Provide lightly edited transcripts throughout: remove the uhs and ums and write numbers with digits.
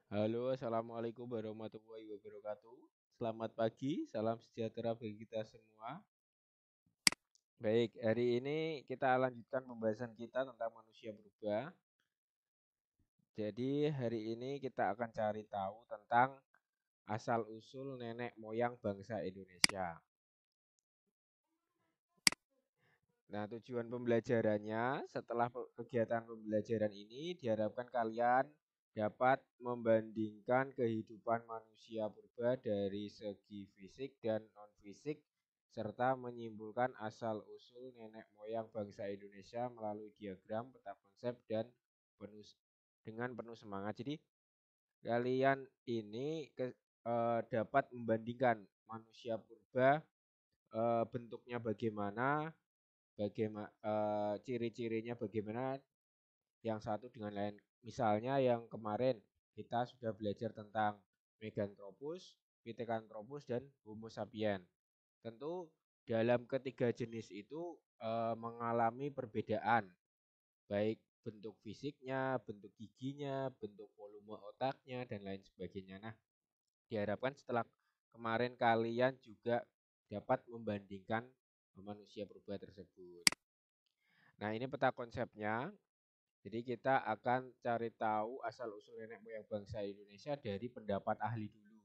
Halo, assalamualaikum warahmatullahi wabarakatuh. Selamat pagi, salam sejahtera bagi kita semua. Baik, hari ini kita lanjutkan pembahasan kita tentang manusia purba. Jadi, hari ini kita akan cari tahu tentang asal-usul nenek moyang bangsa Indonesia. Nah, tujuan pembelajarannya setelah kegiatan pembelajaran ini diharapkan kalian dapat membandingkan kehidupan manusia purba dari segi fisik dan non-fisik serta menyimpulkan asal-usul nenek moyang bangsa Indonesia melalui diagram, peta konsep dan penuh dengan penuh semangat. Jadi, kalian ini dapat membandingkan manusia purba bentuknya bagaimana, ciri-cirinya bagaimana yang satu dengan lain. Misalnya yang kemarin kita sudah belajar tentang Meganthropus, Pithecanthropus dan Homo sapiens. Tentu dalam ketiga jenis itu mengalami perbedaan baik bentuk fisiknya, bentuk giginya, bentuk volume otaknya dan lain sebagainya. Nah, diharapkan setelah kemarin kalian juga dapat membandingkan manusia purba tersebut. Nah, ini peta konsepnya. Jadi kita akan cari tahu asal-usul nenek moyang bangsa Indonesia dari pendapat ahli dulu.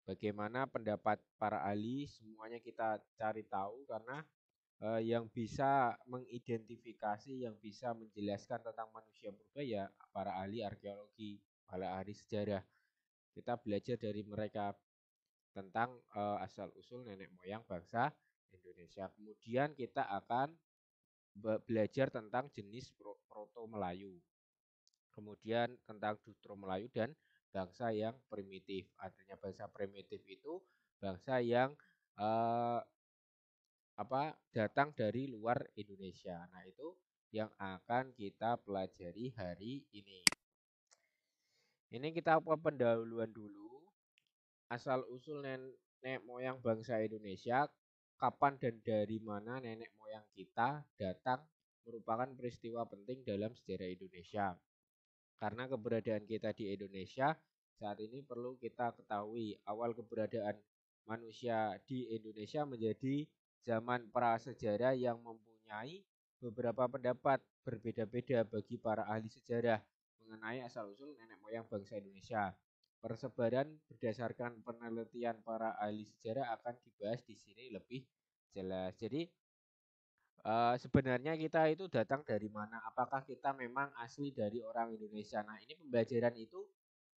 Bagaimana pendapat para ahli, semuanya kita cari tahu karena yang bisa mengidentifikasi, yang bisa menjelaskan tentang manusia purba ya para ahli arkeologi, para ahli sejarah. Kita belajar dari mereka tentang asal-usul nenek moyang bangsa Indonesia. Kemudian kita akan belajar tentang jenis proto Melayu. Kemudian tentang Dutro Melayu dan bangsa yang primitif. Artinya bangsa primitif itu bangsa yang eh, datang dari luar Indonesia. Nah, itu yang akan kita pelajari hari ini. Ini kita pendahuluan dulu asal usul nenek moyang bangsa Indonesia, kapan dan dari mana nenek moyang kita datang merupakan peristiwa penting dalam sejarah Indonesia. Karena keberadaan kita di Indonesia saat ini perlu kita ketahui awal keberadaan manusia di Indonesia menjadi zaman prasejarah yang mempunyai beberapa pendapat berbeda-beda bagi para ahli sejarah mengenai asal-usul nenek moyang bangsa Indonesia. Persebaran berdasarkan penelitian para ahli sejarah akan dibahas di sini lebih jelas. Jadi sebenarnya kita itu datang dari mana? Apakah kita memang asli dari orang Indonesia? Nah, ini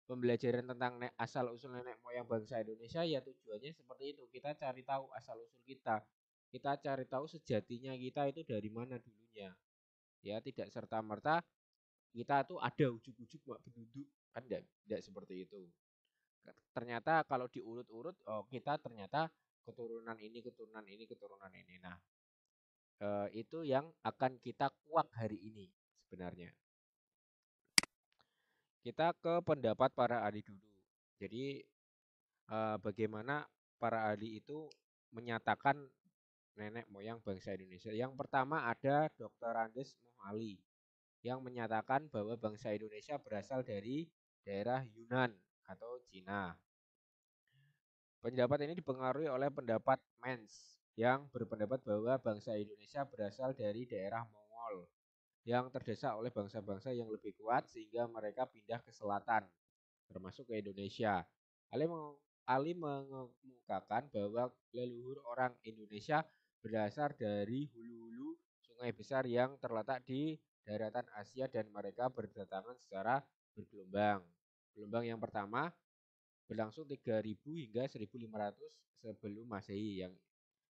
pembelajaran tentang asal-usul nenek moyang bangsa Indonesia ya tujuannya seperti itu. Kita cari tahu asal-usul kita. Kita cari tahu sejatinya kita itu dari mana dulunya. Ya, tidak serta-merta kita tuh ada ujuk-ujuk mak penduduk. Kan tidak seperti itu. Ternyata kalau diurut-urut, oh kita ternyata keturunan ini, keturunan ini, keturunan ini. Nah, itu yang akan kita kuak hari ini sebenarnya. Kita ke pendapat para ahli dulu. Jadi bagaimana para ahli itu menyatakan nenek moyang bangsa Indonesia. Yang pertama ada Dr. Andes Mohali yang menyatakan bahwa bangsa Indonesia berasal dari daerah Yunan atau Cina. Pendapat ini dipengaruhi oleh pendapat Mens yang berpendapat bahwa bangsa Indonesia berasal dari daerah Mongol yang terdesak oleh bangsa-bangsa yang lebih kuat sehingga mereka pindah ke selatan, termasuk ke Indonesia. Ali mengemukakan bahwa leluhur orang Indonesia berasal dari hulu-hulu sungai besar yang terletak di daratan Asia dan mereka berdatangan secara bergelombang. Gelombang yang pertama berlangsung 3000 hingga 1500 sebelum Masehi yang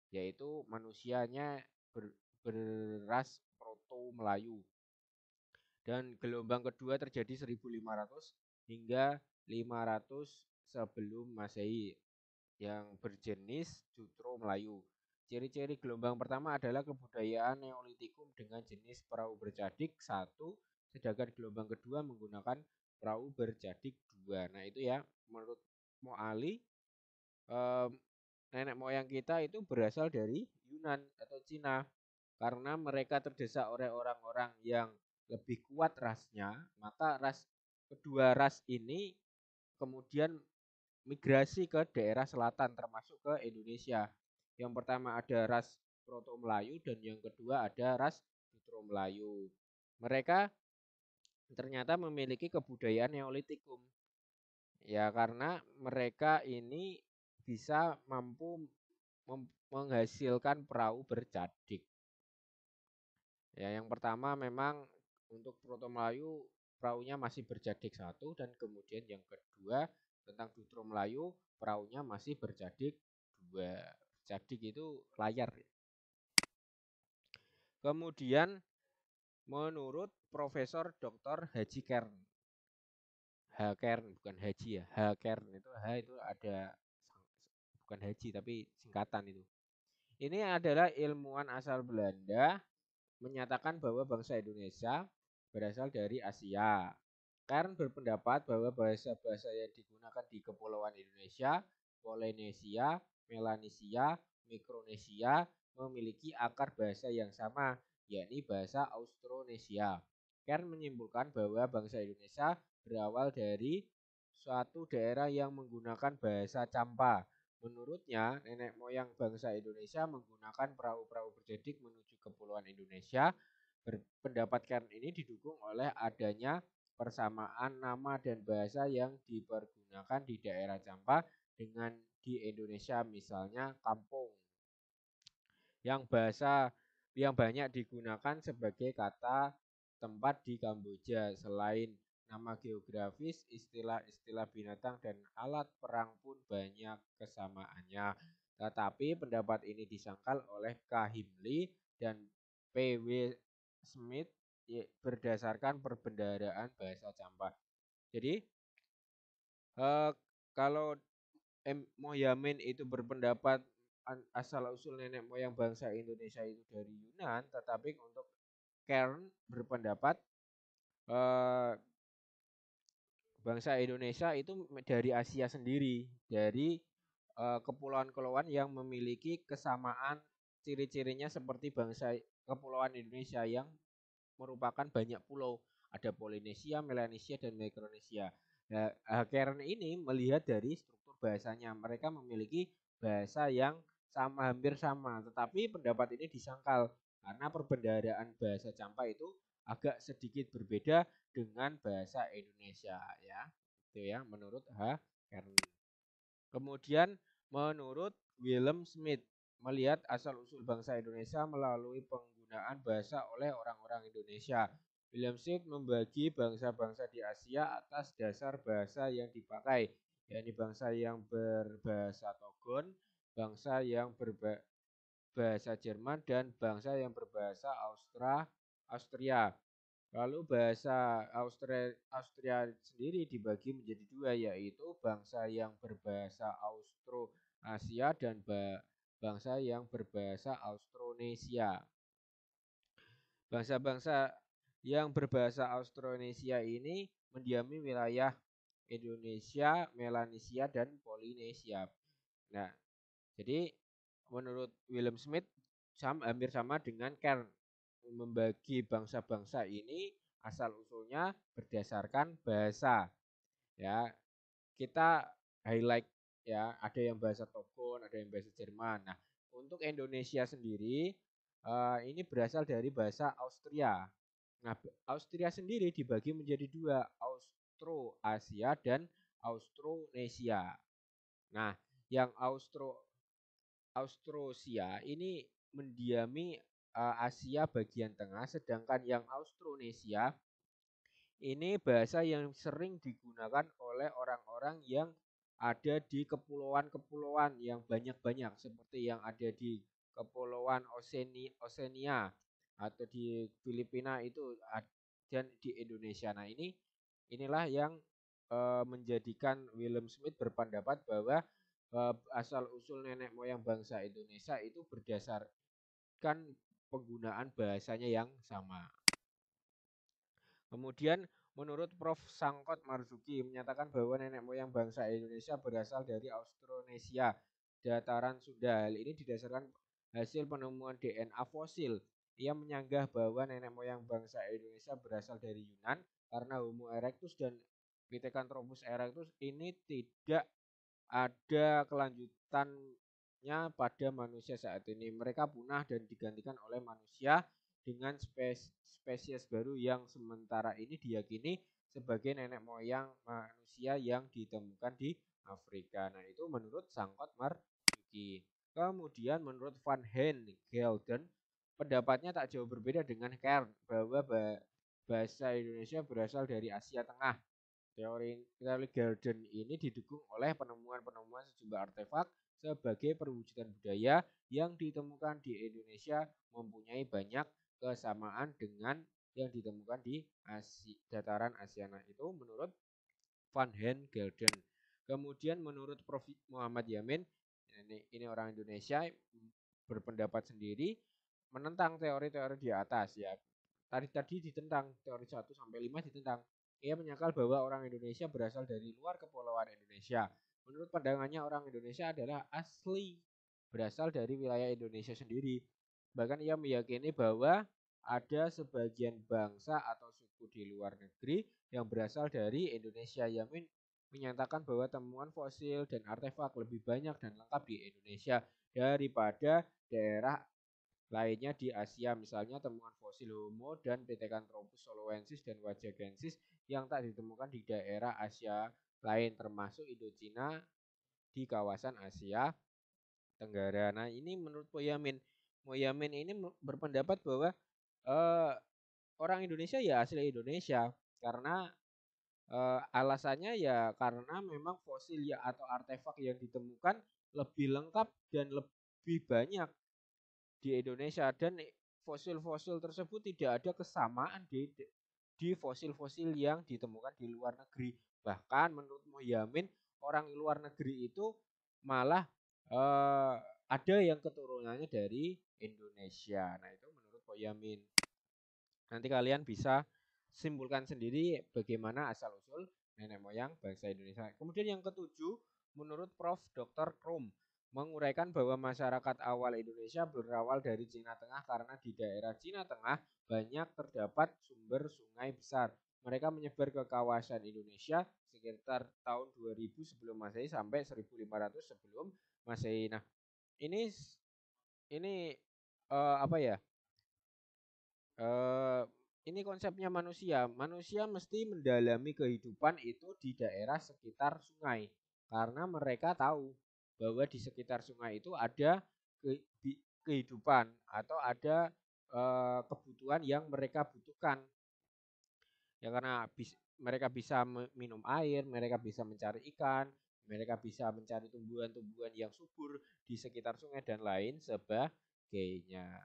yaitu manusianya beras proto Melayu. Dan gelombang kedua terjadi 1500 hingga 500 sebelum Masehi yang berjenis Jutro Melayu. Ciri-ciri gelombang pertama adalah kebudayaan Neolitikum dengan jenis perahu bercadik satu, sedangkan gelombang kedua menggunakan perahu bercadik dua. Nah itu ya, menurut Moali, eh, nenek moyang kita itu berasal dari Yunan atau Cina karena mereka terdesak oleh orang-orang yang lebih kuat rasnya, maka kedua ras ini kemudian migrasi ke daerah selatan termasuk ke Indonesia. Yang pertama ada ras Proto Melayu dan yang kedua ada ras Butro Melayu. Mereka ternyata memiliki kebudayaan Neolitikum. Ya karena mereka ini bisa mampu menghasilkan perahu bercadik. Ya, yang pertama memang untuk Proto Melayu perahunya masih bercadik satu dan kemudian yang kedua tentang Butro Melayu perahunya masih bercadik dua. Bercadik itu layar. Kemudian menurut Profesor Dr. Haji Kern, H Kern bukan Haji ya, H Kern itu H itu ada bukan Haji tapi singkatan itu. Ini adalah ilmuwan asal Belanda menyatakan bahwa bangsa Indonesia berasal dari Asia. Kern berpendapat bahwa bahasa-bahasa yang digunakan di Kepulauan Indonesia, Polinesia, Melanesia, Mikronesia memiliki akar bahasa yang sama, yakni bahasa Austronesia. Kern menyimpulkan bahwa bangsa Indonesia berawal dari suatu daerah yang menggunakan bahasa Campa. Menurutnya, nenek moyang bangsa Indonesia menggunakan perahu-perahu berjadik menuju Kepulauan Indonesia. Pendapat Kern ini didukung oleh adanya persamaan nama dan bahasa yang dipergunakan di daerah Campa dengan di Indonesia, misalnya kampung, yang bahasa yang banyak digunakan sebagai kata tempat di Kamboja. Selain nama geografis, istilah-istilah binatang dan alat perang pun banyak kesamaannya. Tetapi pendapat ini disangkal oleh K. Himley dan P. W. Smith berdasarkan perbendaharaan bahasa Campa. Jadi kalau Mohyamin itu berpendapat asal usul nenek moyang bangsa Indonesia itu dari Yunan, tetapi untuk Kern berpendapat eh, bangsa Indonesia itu dari Asia sendiri, dari kepulauan-kepulauan yang memiliki kesamaan ciri-cirinya seperti bangsa kepulauan Indonesia yang merupakan banyak pulau. Ada Polinesia, Melanesia, dan Mikronesia. Nah, Kern ini melihat dari struktur bahasanya. Mereka memiliki bahasa yang sama, hampir sama. Tetapi pendapat ini disangkal karena perbendaharaan bahasa Campa itu agak sedikit berbeda dengan bahasa Indonesia ya. Itu ya menurut Kern. Kemudian menurut Willem Smith melihat asal-usul bangsa Indonesia melalui penggunaan bahasa oleh orang-orang Indonesia. William Smith membagi bangsa-bangsa di Asia atas dasar bahasa yang dipakai, yakni bangsa yang berbahasa Togon, bangsa yang berbahasa Jerman, dan bangsa yang berbahasa Austria. Lalu bahasa Austria sendiri dibagi menjadi dua, yaitu bangsa yang berbahasa Austronesia dan bangsa yang berbahasa Austronesia. Bangsa-bangsa yang berbahasa Austronesia ini mendiami wilayah Indonesia, Melanesia, dan Polinesia. Nah, jadi menurut William Smith hampir sama dengan Kern, membagi bangsa-bangsa ini asal usulnya berdasarkan bahasa. Ya, kita highlight ya, ada yang bahasa Togon, ada yang bahasa Jerman. Nah, untuk Indonesia sendiri ini berasal dari bahasa Austria. Nah, Austria sendiri dibagi menjadi dua, Austroasia dan Austronesia. Nah, yang Austronesia ini mendiami Asia bagian tengah, sedangkan yang Austronesia ini bahasa yang sering digunakan oleh orang-orang yang ada di kepulauan-kepulauan yang banyak-banyak, seperti yang ada di kepulauan Oceania atau di Filipina itu dan di Indonesia. Nah, inilah yang menjadikan William Smith berpendapat bahwa asal usul nenek moyang bangsa Indonesia itu berdasarkan penggunaan bahasanya yang sama. Kemudian menurut Prof. Sangkot Marzuki menyatakan bahwa nenek moyang bangsa Indonesia berasal dari Austronesia, dataran Sunda. Hal ini didasarkan hasil penemuan DNA fosil. Ia menyanggah bahwa nenek moyang bangsa Indonesia berasal dari Yunan karena Homo erectus dan Pithecanthropus erectus ini tidak ada kelanjutannya pada manusia saat ini. Mereka punah dan digantikan oleh manusia dengan spesies baru yang sementara ini diyakini sebagai nenek moyang manusia yang ditemukan di Afrika. Nah, itu menurut Sangkot Marzuki. Kemudian menurut Van Hen Gelden, pendapatnya tak jauh berbeda dengan Kern bahwa bahasa Indonesia berasal dari Asia Tengah. Teori Gelden ini didukung oleh penemuan-penemuan sejumlah artefak sebagai perwujudan budaya yang ditemukan di Indonesia mempunyai banyak kesamaan dengan yang ditemukan di dataran Asia. Nah, itu menurut Van Hen Gelden. Kemudian menurut Prof. Muhammad Yamin, ini orang Indonesia berpendapat sendiri menentang teori-teori di atas ya. Tadi ditentang teori 1 sampai 5 ditentang. Ia menyangkal bahwa orang Indonesia berasal dari luar kepulauan Indonesia. Menurut pandangannya orang Indonesia adalah asli berasal dari wilayah Indonesia sendiri. Bahkan ia meyakini bahwa ada sebagian bangsa atau suku di luar negeri yang berasal dari Indonesia. Yang menyatakan bahwa temuan fosil dan artefak lebih banyak dan lengkap di Indonesia daripada daerah lainnya di Asia, misalnya temuan fosil Homo dan Pithecanthropus soloensis dan wajagensis yang tak ditemukan di daerah Asia lain termasuk Indochina di kawasan Asia Tenggara. Nah, ini menurut Moyamin. Moyamin ini berpendapat bahwa orang Indonesia ya asli Indonesia karena alasannya ya karena memang fosil ya atau artefak yang ditemukan lebih lengkap dan lebih banyak di Indonesia dan fosil-fosil tersebut tidak ada kesamaan di fosil-fosil yang ditemukan di luar negeri. Bahkan menurut Mohyamin orang luar negeri itu malah ada yang keturunannya dari Indonesia. Nah, itu menurut Mohyamin. Nanti kalian bisa simpulkan sendiri bagaimana asal-usul nenek moyang bangsa Indonesia. Kemudian yang ketujuh, menurut Prof. Dr. Krum, menguraikan bahwa masyarakat awal Indonesia berawal dari Cina Tengah karena di daerah Cina Tengah banyak terdapat sumber sungai besar. Mereka menyebar ke kawasan Indonesia sekitar tahun 2000 sebelum Masehi sampai 1500 sebelum Masehi. Nah, ini apa ya? Eh, ini konsepnya manusia. Manusia mesti mendalami kehidupan itu di daerah sekitar sungai karena mereka tahu bahwa di sekitar sungai itu ada kehidupan atau ada kebutuhan yang mereka butuhkan. Ya karena mereka bisa minum air, mereka bisa mencari ikan, mereka bisa mencari tumbuhan-tumbuhan yang subur di sekitar sungai dan lain sebagainya.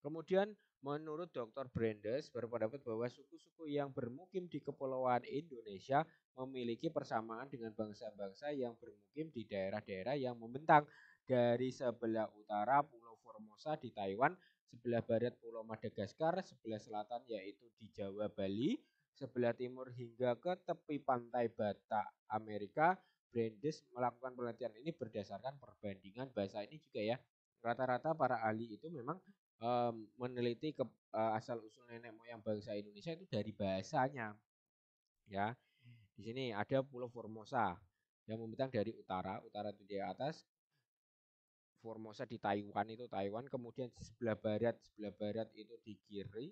Kemudian menurut Dr. Brandes berpendapat bahwa suku-suku yang bermukim di kepulauan Indonesia memiliki persamaan dengan bangsa-bangsa yang bermukim di daerah-daerah yang membentang dari sebelah utara Pulau Formosa di Taiwan, sebelah barat Pulau Madagaskar, sebelah selatan yaitu di Jawa Bali, sebelah timur hingga ke tepi pantai Batak Amerika. Brandes melakukan penelitian ini berdasarkan perbandingan bahasa ini juga ya. Rata-rata para ahli itu memang meneliti asal usul nenek moyang bangsa Indonesia itu dari bahasanya. Ya, di sini ada Pulau Formosa yang membentang dari utara itu di atas. Formosa di Taiwan itu Taiwan, kemudian di sebelah barat itu di kiri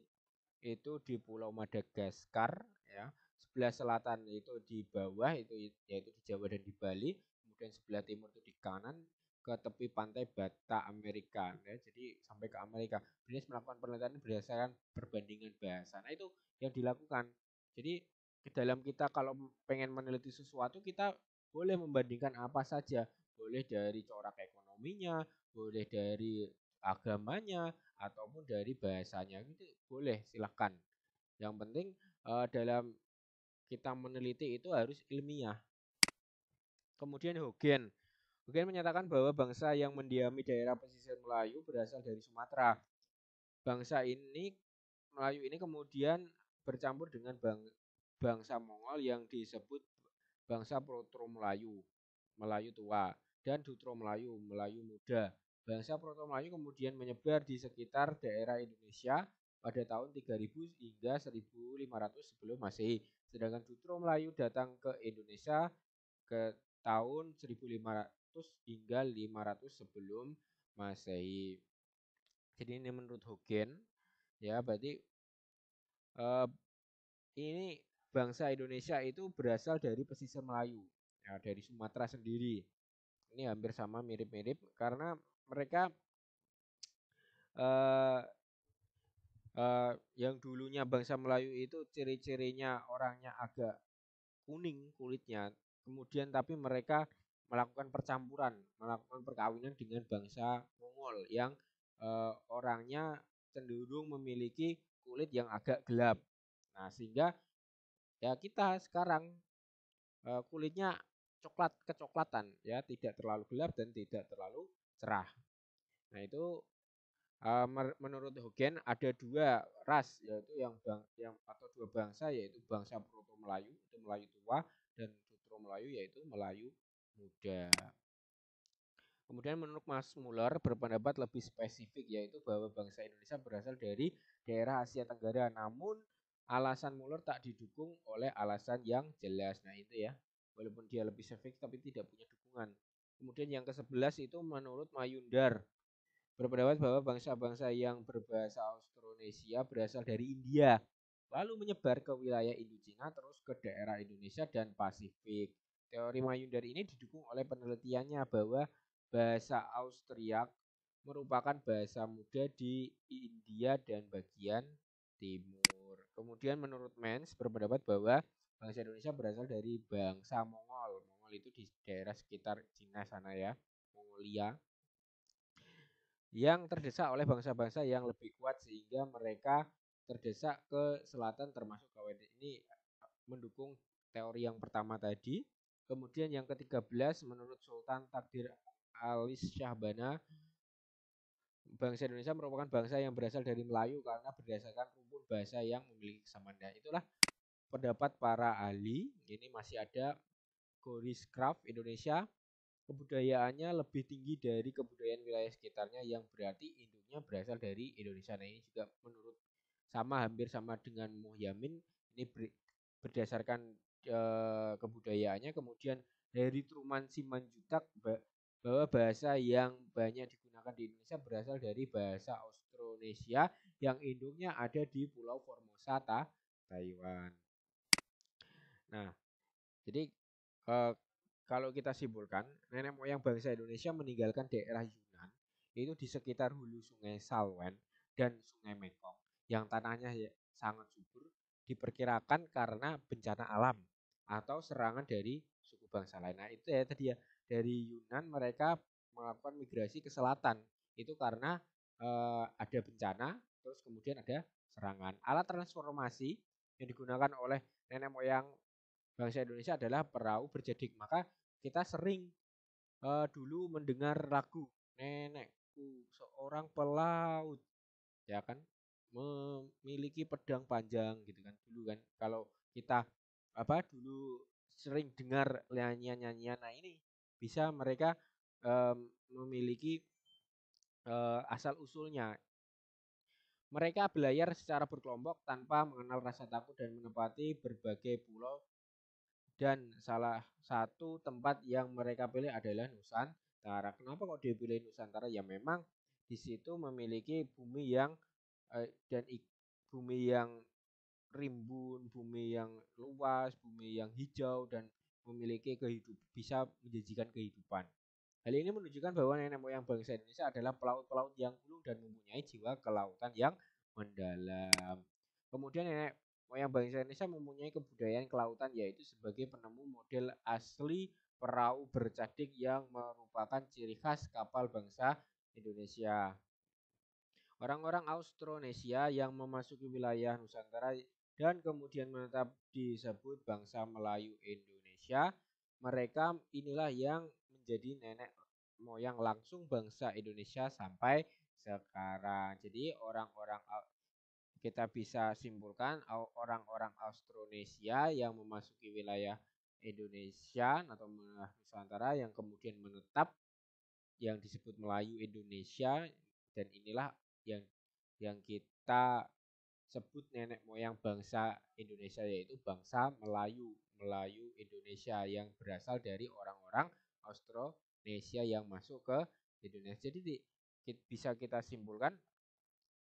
itu di Pulau Madagaskar ya. Sebelah selatan itu di bawah itu yaitu di Jawa dan di Bali, kemudian sebelah timur itu di kanan ke tepi pantai Batak Amerika ya. Jadi sampai ke Amerika. Brines melakukan penelitian berdasarkan perbandingan bahasa. Nah, itu yang dilakukan. Jadi ke dalam kita kalau pengen meneliti sesuatu kita boleh membandingkan apa saja. Boleh dari corak ekonominya, boleh dari agamanya, ataupun dari bahasanya itu boleh silahkan. Yang penting dalam kita meneliti itu harus ilmiah. Kemudian Hogen menyatakan bahwa bangsa yang mendiami daerah pesisir Melayu berasal dari Sumatera. Bangsa ini Melayu ini kemudian bercampur dengan bangsa Mongol yang disebut bangsa Proto Melayu, Melayu tua, dan Dutro Melayu, Melayu muda. Bangsa Proto Melayu kemudian menyebar di sekitar daerah Indonesia pada tahun 3000 hingga 1500 sebelum Masehi. Sedangkan Sutro Melayu datang ke Indonesia ke tahun 1500 hingga 500 sebelum Masehi. Jadi ini menurut Hogen ya, berarti eh, ini bangsa Indonesia itu berasal dari pesisir Melayu, ya, dari Sumatera sendiri. Ini hampir sama, mirip-mirip karena mereka eh, yang dulunya bangsa Melayu itu ciri-cirinya orangnya agak kuning kulitnya. Kemudian tapi mereka melakukan percampuran, melakukan perkawinan dengan bangsa Mongol yang orangnya cenderung memiliki kulit yang agak gelap. Nah, sehingga ya kita sekarang kulitnya coklat kecoklatan ya, tidak terlalu gelap dan tidak terlalu cerah. Nah, itu menurut Hogen ada dua ras, yaitu yang atau dua bangsa, yaitu bangsa Proto Melayu itu Melayu tua dan Sutro Melayu yaitu Melayu muda. Kemudian menurut Mas Muller berpendapat lebih spesifik, yaitu bahwa bangsa Indonesia berasal dari daerah Asia Tenggara, namun alasan Muller tak didukung oleh alasan yang jelas. Nah itu ya, walaupun dia lebih spesifik tapi tidak punya dukungan. Kemudian yang ke-11 itu menurut Mayundar berpendapat bahwa bangsa-bangsa yang berbahasa Austronesia berasal dari India, lalu menyebar ke wilayah Indochina terus ke daerah Indonesia dan Pasifik. Teori Mayundar ini didukung oleh penelitiannya bahwa bahasa Austriak merupakan bahasa muda di India dan bagian timur. Kemudian menurut Mens berpendapat bahwa bangsa Indonesia berasal dari bangsa Mongol. Mongol itu di daerah sekitar Cina sana ya, Mongolia, yang terdesak oleh bangsa-bangsa yang lebih kuat sehingga mereka terdesak ke selatan termasuk KWN. Ini mendukung teori yang pertama tadi. Kemudian yang ke-13 menurut Sultan Takdir Alis Syahbana, bangsa Indonesia merupakan bangsa yang berasal dari Melayu karena berdasarkan rumpun bahasa yang memiliki kesamaan. Itulah pendapat para ahli. Ini masih ada Goris Craft Indonesia, kebudayaannya lebih tinggi dari kebudayaan wilayah sekitarnya yang berarti induknya berasal dari Indonesia. Nah ini juga menurut hampir sama dengan Muhyamin, ini berdasarkan kebudayaannya. Kemudian dari Truman Simanjuntak bahwa bahasa yang banyak digunakan di Indonesia berasal dari bahasa Austronesia yang induknya ada di Pulau Formosa, Taiwan. Nah, jadi eh, kalau kita simpulkan, nenek moyang bangsa Indonesia meninggalkan daerah Yunan itu di sekitar hulu Sungai Salwen dan Sungai Mekong yang tanahnya sangat subur, diperkirakan karena bencana alam atau serangan dari suku bangsa lain. Nah itu ya tadi ya, dari Yunan mereka melakukan migrasi ke selatan itu karena ada bencana, terus kemudian ada serangan. Alat transformasi yang digunakan oleh nenek moyang bangsa Indonesia adalah perahu berjedik. Maka kita sering dulu mendengar lagu nenekku seorang pelaut, ya kan, memiliki pedang panjang gitu kan dulu kan. Kalau kita dulu sering dengar nyanyian-nyanyian, nah ini bisa mereka memiliki asal usulnya. Mereka belayar secara berkelompok tanpa mengenal rasa takut dan menempati berbagai pulau, dan salah satu tempat yang mereka pilih adalah Nusantara. Kenapa kok dipilih Nusantara? Ya memang di situ memiliki bumi yang bumi yang rimbun, bumi yang luas, bumi yang hijau dan memiliki bisa menjanjikan kehidupan. Hal ini menunjukkan bahwa nenek moyang bangsa Indonesia adalah pelaut-pelaut yang ulung dan mempunyai jiwa kelautan yang mendalam. Kemudian nenek moyang bangsa Indonesia mempunyai kebudayaan kelautan, yaitu sebagai penemu model asli perahu bercadik yang merupakan ciri khas kapal bangsa Indonesia. Orang-orang Austronesia yang memasuki wilayah Nusantara dan kemudian menetap disebut bangsa Melayu Indonesia. Mereka inilah yang menjadi nenek moyang langsung bangsa Indonesia sampai sekarang. Jadi orang-orang kita bisa simpulkan orang-orang Austronesia yang memasuki wilayah Indonesia atau Nusantara yang kemudian menetap yang disebut Melayu Indonesia, dan inilah yang kita sebut nenek moyang bangsa Indonesia, yaitu bangsa Melayu, Melayu Indonesia yang berasal dari orang-orang Austronesia yang masuk ke Indonesia. Jadi bisa kita simpulkan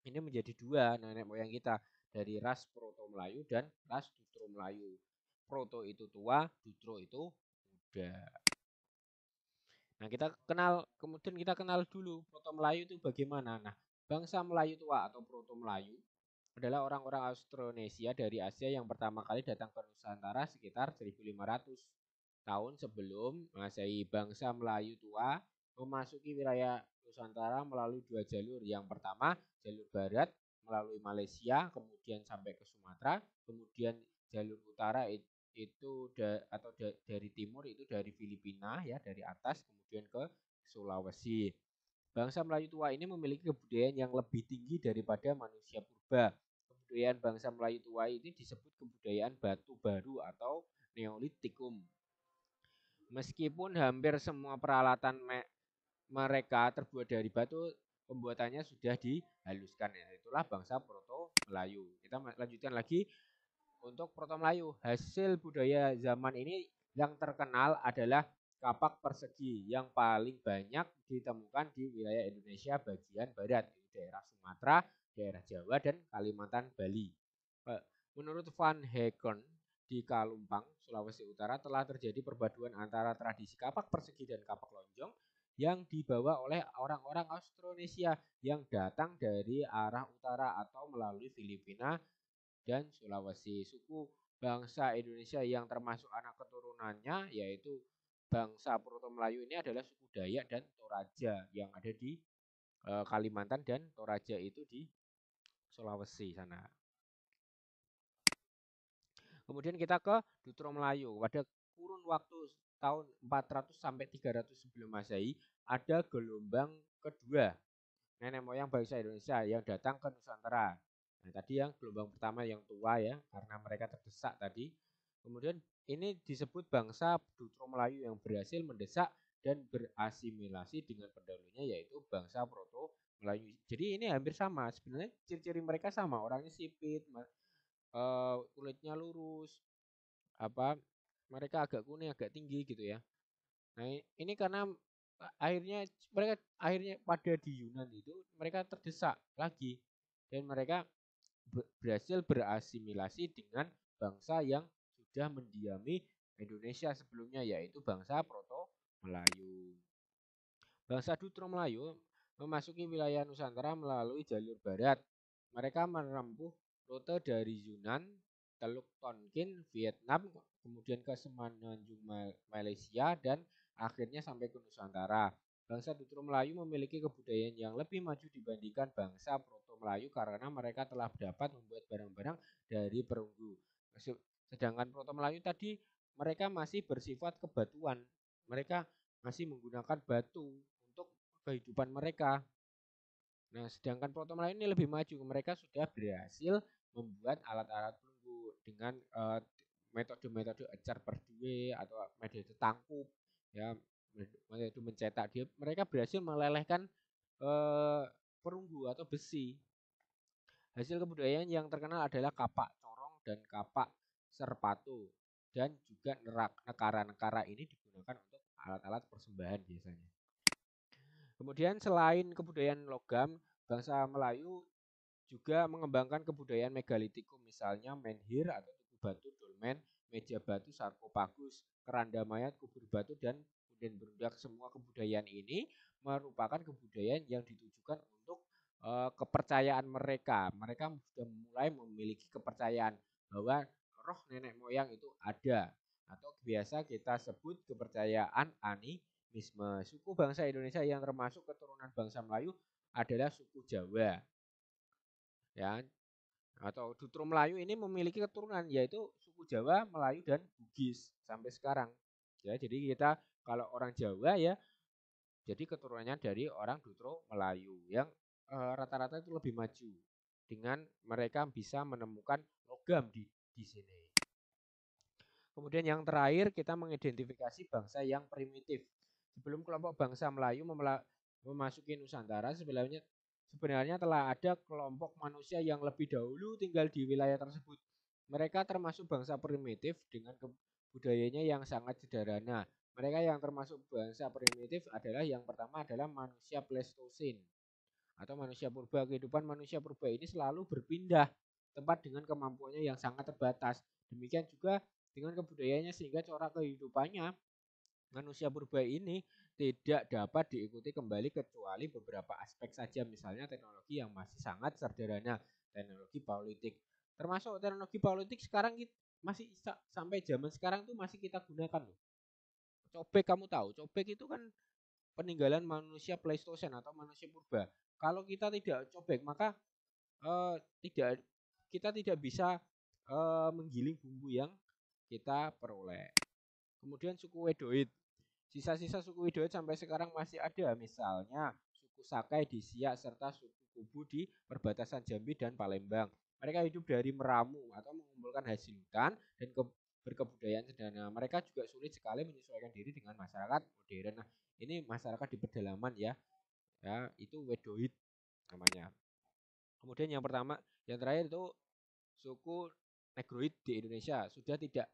ini menjadi dua nenek moyang kita, dari ras Proto Melayu dan ras Dutro Melayu. Proto itu tua, Dutro itu muda. Nah, kemudian kita kenal dulu Proto Melayu itu bagaimana. Nah, bangsa Melayu tua atau Proto Melayu adalah orang-orang Austronesia dari Asia yang pertama kali datang ke Nusantara sekitar 1500 tahun sebelum Masehi. Bangsa Melayu tua memasuki wilayah Nusantara melalui dua jalur. Yang pertama, jalur barat melalui Malaysia, kemudian sampai ke Sumatera, kemudian jalur utara itu dari timur itu dari Filipina ya, dari atas kemudian ke Sulawesi. Bangsa Melayu tua ini memiliki kebudayaan yang lebih tinggi daripada manusia purba. Kebudayaan bangsa Melayu tua ini disebut kebudayaan batu baru atau Neolitikum. Meskipun hampir semua peralatan mereka terbuat dari batu, pembuatannya sudah dihaluskan. Ya, itulah bangsa Proto Melayu. Kita lanjutkan lagi untuk Proto Melayu. Hasil budaya zaman ini yang terkenal adalah kapak persegi yang paling banyak ditemukan di wilayah Indonesia bagian barat, di daerah Sumatera, daerah Jawa, dan Kalimantan, Bali. Menurut Van Heeken, di Kalumpang, Sulawesi Utara telah terjadi perpaduan antara tradisi kapak persegi dan kapak lonjong yang dibawa oleh orang-orang Austronesia yang datang dari arah utara atau melalui Filipina dan Sulawesi. Suku bangsa Indonesia yang termasuk anak keturunannya yaitu bangsa Proto Melayu ini adalah suku Dayak dan Toraja yang ada di Kalimantan, dan Toraja itu di Sulawesi sana. Kemudian kita ke Dutro Melayu. Pada kurun waktu tahun 400 sampai 300 sebelum Masehi, ada gelombang kedua nenek moyang bangsa Indonesia yang datang ke Nusantara. Nah, tadi yang gelombang pertama yang tua ya, karena mereka terdesak tadi. Kemudian ini disebut bangsa Dutro Melayu yang berhasil mendesak dan berasimilasi dengan pendahulunya, yaitu bangsa Proto Melayu. Jadi ini hampir sama. Sebenarnya ciri-ciri mereka sama. Orangnya sipit, kulitnya lurus, mereka agak kuning, agak tinggi gitu ya. Nah, ini karena akhirnya pada di Yunan itu mereka terdesak lagi dan mereka berhasil berasimilasi dengan bangsa yang sudah mendiami Indonesia sebelumnya, yaitu bangsa Proto Melayu. Bangsa Dutro Melayu memasuki wilayah Nusantara melalui jalur barat. Mereka menempuh rute dari Yunan, Teluk Tonkin, Vietnam, kemudian ke Semenanjung Malaysia, dan akhirnya sampai ke Nusantara. Bangsa Dutro Melayu memiliki kebudayaan yang lebih maju dibandingkan bangsa Proto Melayu karena mereka telah dapat membuat barang-barang dari perunggu. Sedangkan Proto Melayu tadi mereka masih bersifat kebatuan. Mereka masih menggunakan batu untuk kehidupan mereka. Nah, sedangkan Proto Melayu ini lebih maju. Mereka sudah berhasil membuat alat-alat perunggu dengan metode-metode ecar berdue atau metode tangkup, ya, metode mencetak. Mereka berhasil melelehkan perunggu atau besi. Hasil kebudayaan yang terkenal adalah kapak corong dan kapak serpatu, dan juga nekara-nekara ini digunakan untuk alat-alat persembahan biasanya. Kemudian selain kebudayaan logam, bangsa Melayu juga mengembangkan kebudayaan megalitikum, misalnya menhir atau tugu batu, dolmen, meja batu, sarkofagus, keranda mayat, kubur batu, dan punden berundak. Semua kebudayaan ini merupakan kebudayaan yang ditujukan untuk kepercayaan mereka. Mereka sudah mulai memiliki kepercayaan bahwa roh nenek moyang itu ada, atau biasa kita sebut kepercayaan animisme. Suku bangsa Indonesia yang termasuk keturunan bangsa Melayu adalah suku Jawa, ya, atau Dutro Melayu ini memiliki keturunan yaitu suku Jawa, Melayu, dan Bugis sampai sekarang. Ya, jadi kita kalau orang Jawa ya, jadi keturunannya dari orang Dutro Melayu yang rata-rata itu lebih maju dengan mereka bisa menemukan logam di sini. Kemudian yang terakhir kita mengidentifikasi bangsa yang primitif. Sebelum kelompok bangsa Melayu memasuki Nusantara, sebenarnya sebenarnya telah ada kelompok manusia yang lebih dahulu tinggal di wilayah tersebut. Mereka termasuk bangsa primitif dengan budayanya yang sangat sederhana. Mereka yang termasuk bangsa primitif adalah yang pertama adalah manusia Pleistosen atau manusia purba. Kehidupan manusia purba ini selalu berpindah tempat dengan kemampuannya yang sangat terbatas. Demikian juga dengan kebudayaannya sehingga corak kehidupannya manusia purba ini tidak dapat diikuti kembali kecuali beberapa aspek saja, misalnya teknologi yang masih sangat sederhana, teknologi politik. Termasuk teknologi politik sekarang masih sampai zaman sekarang tuh masih kita gunakan loh. Cobek, kamu tahu, cobek itu kan peninggalan manusia Pleistosen atau manusia purba. Kalau kita tidak cobek, maka tidak kita tidak bisa menggiling bumbu yang kita peroleh. Kemudian suku Wedoid. Sisa-sisa suku Wedoid sampai sekarang masih ada, misalnya suku Sakai di Siak serta suku Kubu di perbatasan Jambi dan Palembang. Mereka hidup dari meramu atau mengumpulkan hasil hutan dan berkebudayaan sederhana. Mereka juga sulit sekali menyesuaikan diri dengan masyarakat modern. Nah, ini masyarakat di pedalaman ya. Ya, itu Wedoid namanya. Kemudian yang terakhir itu suku Negroid di Indonesia. Sudah tidak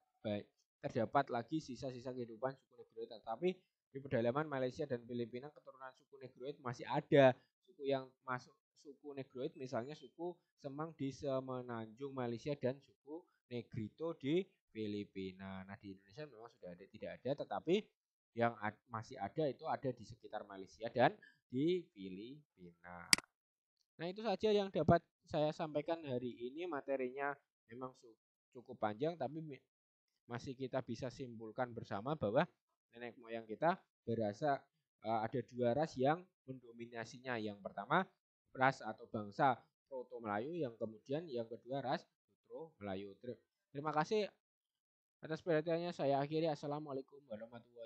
terdapat lagi sisa-sisa kehidupan suku Negroid, tetapi di pedalaman Malaysia dan Filipina keturunan suku Negroid masih ada. Suku yang masuk suku Negroid misalnya suku Semang di Semenanjung Malaysia dan suku Negrito di Filipina. Nah, di Indonesia memang sudah ada, tidak ada, tetapi yang masih ada itu ada di sekitar Malaysia dan di Filipina. Nah, itu saja yang dapat saya sampaikan hari ini. Materinya memang cukup panjang, tapi masih kita bisa simpulkan bersama bahwa nenek moyang kita berasa ada dua ras yang mendominasinya. Yang pertama ras atau bangsa Proto Melayu, yang kemudian yang kedua ras Sutro Melayu. Terima kasih atas perhatiannya. Saya akhiri. Assalamualaikum warahmatullahi wabarakatuh.